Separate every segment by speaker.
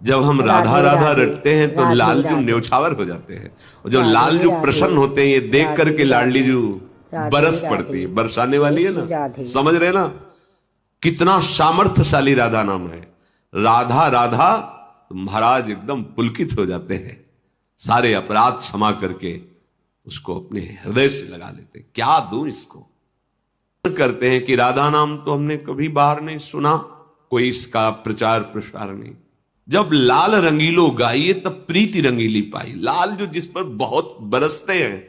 Speaker 1: जब हम राधा राधा
Speaker 2: राधे
Speaker 1: रटते हैं तो
Speaker 2: राधे
Speaker 1: लालजू
Speaker 2: राधे
Speaker 1: न्यौछावर हो जाते हैं, और जब
Speaker 2: राधे
Speaker 1: लालजू
Speaker 2: राधे
Speaker 1: प्रसन्न होते हैं ये देख
Speaker 2: राधे
Speaker 1: करके लाडली जू
Speaker 2: राधे
Speaker 1: बरस
Speaker 2: राधे
Speaker 1: पड़ती है, बरसाने
Speaker 2: जय
Speaker 1: वाली है
Speaker 2: श्री
Speaker 1: ना।
Speaker 2: राधे।
Speaker 1: समझ रहे ना कितना सामर्थ्यशाली राधा नाम है। राधा राधा तो महाराज एकदम पुलकित हो जाते हैं, सारे अपराध क्षमा करके उसको अपने हृदय से लगा लेते। क्या दूं इसको करते हैं कि राधा नाम तो हमने कभी बाहर नहीं सुना, कोई इसका प्रचार प्रसार नहीं। जब लाल रंगीलो गाइए तब प्रीति रंगीली पाई। लाल जो जिस पर बहुत बरसते हैं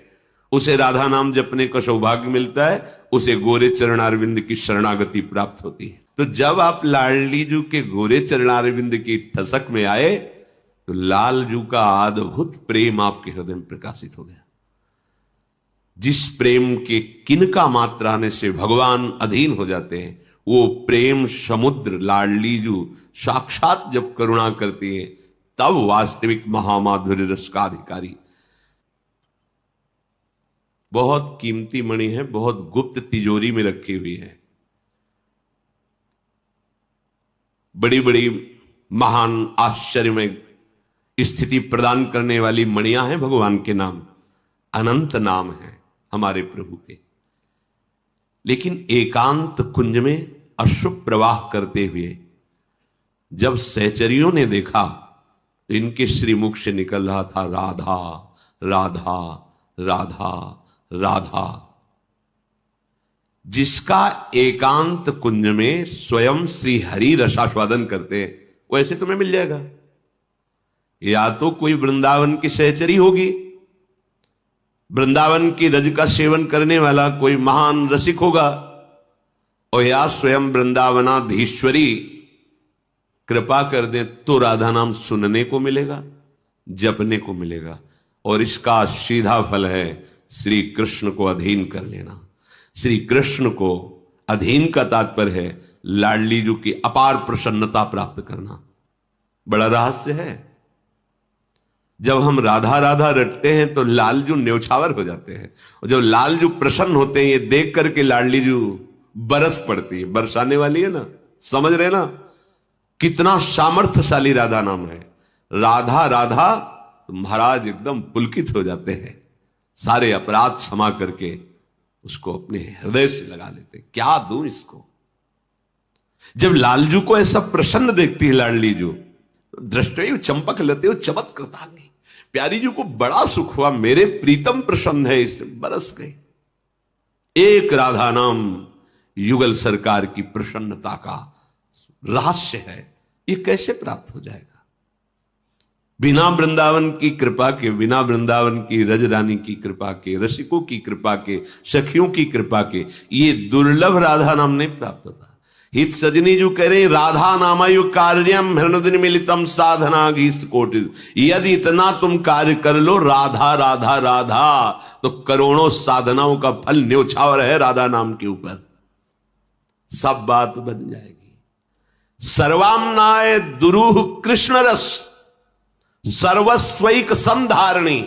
Speaker 1: उसे राधा नाम जपने का सौभाग्य मिलता है, उसे गोरे चरणारविंद की शरणागति प्राप्त होती है। तो जब आप लाडली जू के गोरे चरणारविंद की ठसक में आए तो लाल जू का अद्भुत प्रेम आपके हृदय में प्रकाशित हो गया। जिस प्रेम के किनका मात्रा आने से भगवान अधीन हो जाते हैं, वो प्रेम समुद्र लाडली जू साक्षात जब करुणा करती है तब वास्तविक महामाधुर्य रस का अधिकारी। बहुत कीमती मणि है, बहुत गुप्त तिजोरी में रखी हुई है। बड़ी बड़ी महान आश्चर्य में स्थिति प्रदान करने वाली मणियां हैं भगवान के नाम, अनंत नाम है हमारे प्रभु के। लेकिन एकांत कुंज में अशुभ प्रवाह करते हुए जब सहचरियों ने देखा तो इनके श्रीमुख से निकल रहा था राधा राधा राधा राधा। जिसका एकांत कुंज में स्वयं श्री हरि रसास्वादन करते वो ऐसे तुम्हें मिल जाएगा। या तो कोई वृंदावन की सहचरी होगी, वृंदावन की रज का सेवन करने वाला कोई महान रसिक होगा, और या स्वयं वृंदावनाधीश्वरी कृपा कर दे तो राधा नाम सुनने को मिलेगा, जपने को मिलेगा। और इसका सीधा फल है श्री कृष्ण को अधीन कर लेना। श्री कृष्ण को अधीन का तात्पर्य है लाडली जू की अपार प्रसन्नता प्राप्त करना। बड़ा रहस्य है। जब हम राधा राधा रटते हैं तो लालजू न्यौछावर हो जाते हैं, और जब लालजू प्रसन्न होते हैं ये देख करके लाडली जू बरस पड़ती है, बरसाने वाली है ना। समझ रहे ना कितना सामर्थ्यशाली राधा नाम है। राधा राधा तो महाराज एकदम पुलकित हो जाते हैं, सारे अपराध क्षमा करके उसको अपने हृदय से लगा लेते। क्या दूं इसको। जब लालजू को ऐसा प्रसन्न देखती है लाडली जू, दृष्टि चंपक लेते हो चमत कृतांगी। प्यारी जी को बड़ा सुख हुआ, मेरे प्रीतम प्रसन्न है, इससे बरस गए। एक राधा नाम युगल सरकार की प्रसन्नता का रहस्य है। ये कैसे प्राप्त हो जाएगा? बिना वृंदावन की कृपा के, बिना वृंदावन की रज रानी की कृपा के, रसिकों की कृपा के, सखियों की कृपा के ये दुर्लभ राधा नाम नहीं प्राप्त होता। हित सजनी जो कह रहे राधा नामायु कार्यम हृदय मिलितम साधना गीस्त कोटि। यदि इतना तुम कार्य कर लो राधा राधा राधा तो करोड़ों साधनाओं का फल न्यौछावर है राधा नाम के ऊपर। सब बात बन जाएगी। सर्वाम्नाय दुरूह कृष्ण रस सर्वस्वैक संधारणी।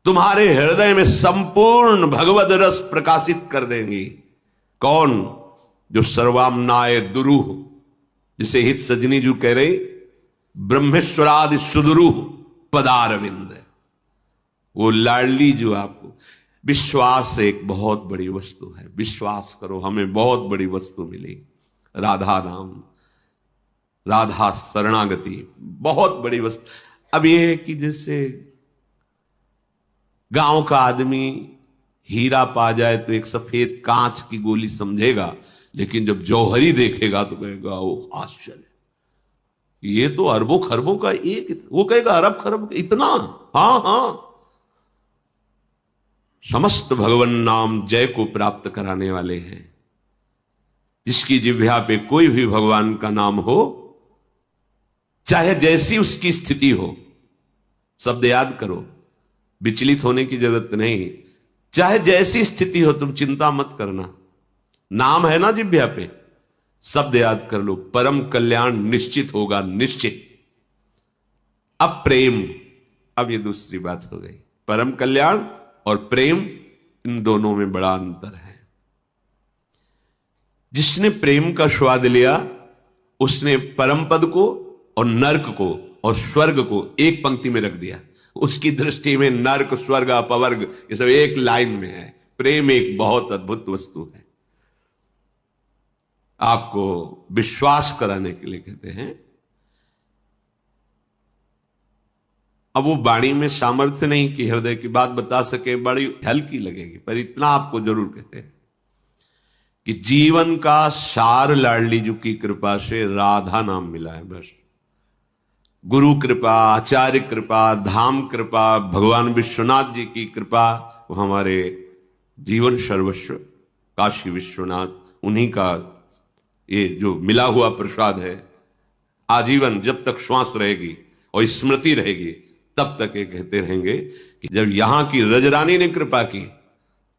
Speaker 1: तुम्हारे हृदय में संपूर्ण भगवद रस प्रकाशित कर देंगी। कौन? जो सर्वाम्नाय दुरूह, जिसे हित सजनी जो कह रहे ब्रह्मेश्वरादि सुदुरूह पदारविंद, वो लाडली जो आपको विश्वास एक बहुत बड़ी वस्तु है। विश्वास करो हमें बहुत बड़ी वस्तु मिली। राधा नाम, राधा शरणागति बहुत बड़ी वस्तु। अब यह है कि जैसे गांव का आदमी हीरा पा जाए तो एक सफेद कांच की गोली समझेगा, लेकिन जब जौहरी देखेगा तो कहेगा ओ आश्चर्य, ये तो अरबों खरबों का एक, वो कहेगा अरब खरब इतना। हाँ हाँ, समस्त भगवान नाम जय को प्राप्त कराने वाले हैं। जिसकी जिह्वा पे कोई भी भगवान का नाम हो, चाहे जैसी उसकी स्थिति हो, शब्द याद करो, विचलित होने की जरूरत नहीं। चाहे जैसी स्थिति हो तुम चिंता मत करना, नाम है ना जिह्वा पे, शब्द याद कर लो, परम कल्याण निश्चित होगा, निश्चित। अब प्रेम, अब ये दूसरी बात हो गई। परम कल्याण और प्रेम, इन दोनों में बड़ा अंतर है। जिसने प्रेम का स्वाद लिया उसने परम पद को और नर्क को और स्वर्ग को एक पंक्ति में रख दिया। उसकी दृष्टि में नर्क, स्वर्ग, अपवर्ग ये सब एक लाइन में है। प्रेम एक बहुत अद्भुत वस्तु है। आपको विश्वास कराने के लिए कहते हैं। अब वो वाणी में सामर्थ्य नहीं कि हृदय की बात बता सके, बड़ी हल्की लगेगी, पर इतना आपको जरूर कहते हैं कि जीवन का सार लाडली जी की कृपा से राधा नाम मिला है। बस गुरु कृपा, आचार्य कृपा, धाम कृपा, भगवान विश्वनाथ जी की कृपा, वो हमारे जीवन सर्वस्व काशी विश्वनाथ, उन्हीं का ये जो मिला हुआ प्रसाद है। आजीवन जब तक श्वास रहेगी और स्मृति रहेगी तब तक ये कहते रहेंगे कि जब यहां की रजरानी ने कृपा की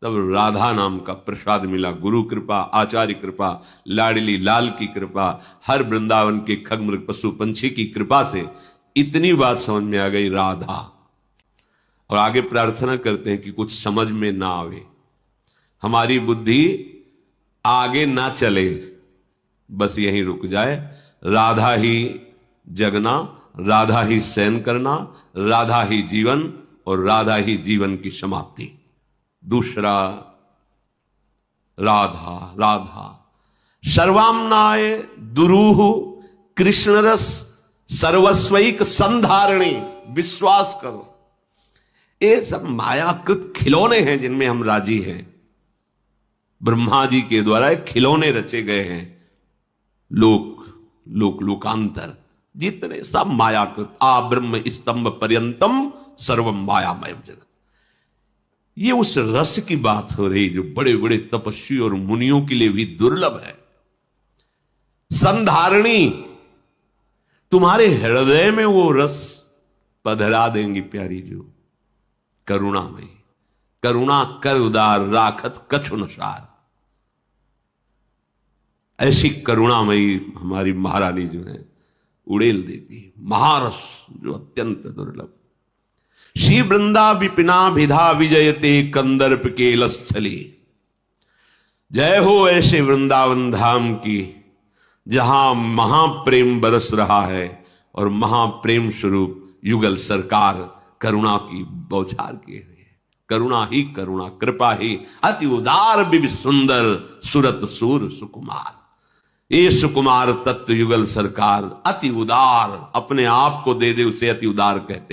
Speaker 1: तब राधा नाम का प्रसाद मिला। गुरु कृपा, आचार्य कृपा, लाडली लाल की कृपा, हर वृंदावन के खगमृग पशु पंछी की कृपा से इतनी बात समझ में आ गई राधा। और आगे प्रार्थना करते हैं कि कुछ समझ में ना आवे, हमारी बुद्धि आगे ना चले, बस यहीं रुक जाए। राधा ही जगना, राधा ही शयन करना, राधा ही जीवन और राधा ही जीवन की समाप्ति। दूसरा राधा राधा सर्वाम्नाय दुरूह कृष्ण रस सर्वस्वैक संधारणी। विश्वास करो, ये सब मायाकृत खिलौने हैं जिनमें हम राजी हैं। ब्रह्मा जी के द्वारा खिलौने रचे गए हैं। लोकांतर जितने सब मायाकृत, आ ब्रह्म स्तंभ पर्यंतम सर्वम मायामय जगत। ये उस रस की बात हो रही जो बड़े बड़े तपस्वी और मुनियों के लिए भी दुर्लभ है। संधारणी, तुम्हारे हृदय में वो रस पधरा देंगी प्यारी जो करुणामयी। करुणा कर उदार राखत कछु न सार। ऐसी करुणामयी हमारी महारानी जो है उड़ेल देती महारस जो अत्यंत दुर्लभ। श्री वृंदा विपिना विधा विजयते कंदर्प केल स्थली। जय हो ऐसे वृंदावन धाम की जहां महाप्रेम बरस रहा है और महाप्रेम स्वरूप युगल सरकार करुणा की बौछार किए हुए है। करुणा ही करुणा, कृपा ही अति उदार बिब सुंदर सुरत सूर सुकुमार। ये सुकुमार तत्व युगल सरकार अति उदार, अपने आप को दे दे उसे अति उदार कहते।